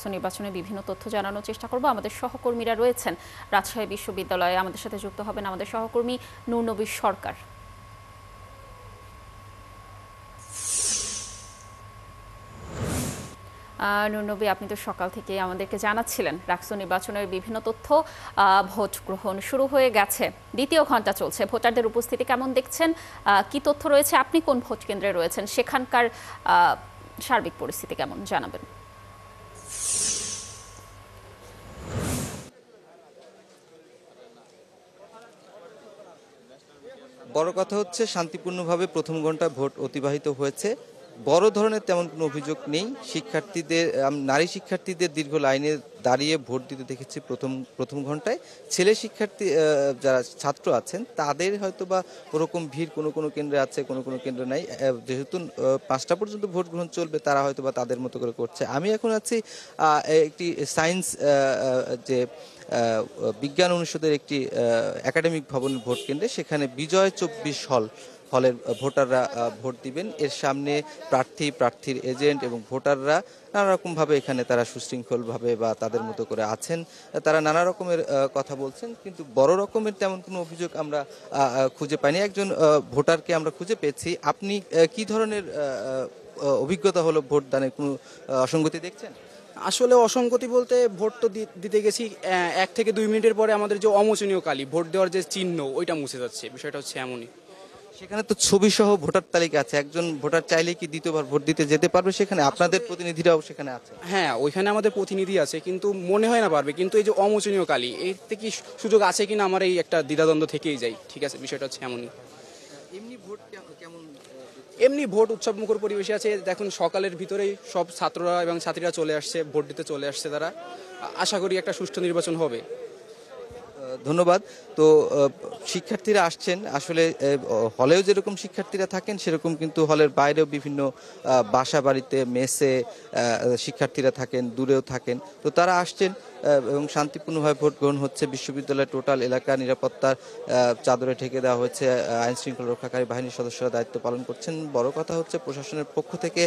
ডাকসু নির্বাচনের বিভিন্ন তথ্য জানানোর চেষ্টা করব। আমাদের সহকর্মীরা রয়েছেন রাজশাহী বিশ্ববিদ্যালয়ে, আমাদের সাথে যুক্ত হবেন আমাদের সহকর্মী নূরনবী সরকার। নূরনবী, আপনি তো সকাল থেকে আমাদেরকে জানাচ্ছিলেন ডাকসু নির্বাচনের বিভিন্ন তথ্য। ভোট গ্রহণ শুরু হয়ে গেছে, দ্বিতীয় ঘন্টা চলছে। ভোটারদের উপস্থিতি কেমন দেখছেন? কি তথ্য রয়েছে? আপনি কোন ভোট কেন্দ্রে রয়েছেন? সেখানকার সার্বিক পরিস্থিতি কেমন জানাবেন? বড় কথা হচ্ছে শান্তিপূর্ণভাবে প্রথম ঘন্টা ভোট অতিবাহিত হয়েছে। বড় ধরনের তেমন কোনো অভিযোগ নেই। নারী শিক্ষার্থীদের দীর্ঘ লাইনে দাঁড়িয়ে ভোট দিতে দেখেছি প্রথম ঘন্টায়। ছেলে শিক্ষার্থী যারা ছাত্র আছেন তাদের হয়তো বা ওরকম ভিড় কোনো কেন্দ্রে আছে, কোনো কেন্দ্রে নাই। যেহেতু 5টা পর্যন্ত ভোট গ্রহণ চলবে, তারা হয়তো বা তাদের মতো করে করছে। আমি এখন আছি একটি সায়েন্স যে বিজ্ঞান অনুষদের একটি একাডেমিক ভবনের ভোট কেন্দ্রে। সেখানে বিজয় 24 হলের ভোটাররা ভোট দিবেন। এর সামনে প্রার্থীর এজেন্ট এবং ভোটাররা নানা রকমভাবে এখানে তারা সুশৃঙ্খলভাবে বা তাদের মতো করে আছেন। তারা নানা রকমের কথা বলছেন, কিন্তু বড় রকমের তেমন কোনো অভিযোগ আমরা খুঁজে পাইনি। একজন ভোটারকে আমরা খুঁজে পেয়েছি। আপনি কি ধরনের অভিজ্ঞতা হলো ভোটদানে? কোনো অসঙ্গতি দেখছেন? আসলে অসঙ্গতি বলতে ভোট তো দিতে গেছি 1 থেকে 2 মিনিটের পরে আমাদের যে অমোচনীয় কালি ভোট দেওয়ার যে চিহ্ন ওইটা মুছে যাচ্ছে। বিষয়টা হচ্ছে এমনই। সেখানে তো ছবি সহ ভোটার তালিকা আছে। একজন ভোটার চাইলে কি দ্বিতীয়বার ভোট দিতে যেতে পারবে সেখানে? আপনাদের প্রতিনিধিরাও সেখানে আছে? হ্যাঁ, ওইখানে আমাদের প্রতিনিধি আছে, কিন্তু মনে হয় না পারবে। কিন্তু এই যে অমোচনীয় কালি, এতে কি সুযোগ আছে কিনা আমার এই একটা দ্বিধাদ্বন্দ্ব থেকেই যায়। ঠিক আছে, বিষয়টা হচ্ছে এমনই। এমনি ভোট কেমন? এমনি ভোট উৎসবমুখর পরিবেশে আছে। দেখুন, সকালের ভিতরেই সব ছাত্ররা এবং ছাত্রীরা চলে আসছে, ভোট দিতে চলে আসছে তারা। আশা করি একটা সুষ্ঠু নির্বাচন হবে। ধন্যবাদ। তো শিক্ষার্থীরা আসছেন আসলে, হলেও যেরকম শিক্ষার্থীরা থাকেন সেরকম কিন্তু হলের বাইরেও বিভিন্ন বাসা বাড়িতে, মেসে শিক্ষার্থীরা থাকেন, দূরেও থাকেন। তো তারা আসছেন এবং শান্তিপূর্ণভাবে ভোট গ্রহণ হচ্ছে। বিশ্ববিদ্যালয়ের টোটাল এলাকা নিরাপত্তার চাদরে ঢেকে দেওয়া হয়েছে। আইন শৃঙ্খলা রক্ষাকারী বাহিনীর সদস্যরা দায়িত্ব পালন করছেন। বড় কথা হচ্ছে প্রশাসনের পক্ষ থেকে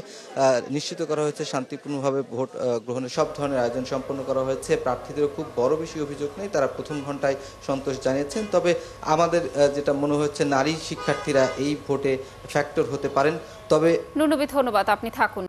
নিশ্চিত করা হয়েছে শান্তিপূর্ণভাবে ভোট গ্রহণের সব ধরনের আয়োজন সম্পন্ন করা হয়েছে। প্রার্থীদেরও খুব বড় বেশি অভিযোগ নেই, তারা প্রথম ঘন্টায় সন্তোষ জানিয়েছেন। তবে আমাদের যেটা মনে হচ্ছে নারী শিক্ষার্থীরা এই ভোটে ফ্যাক্টর হতে পারেন। তবে নূরনবী, ধন্যবাদ, আপনি থাকুন।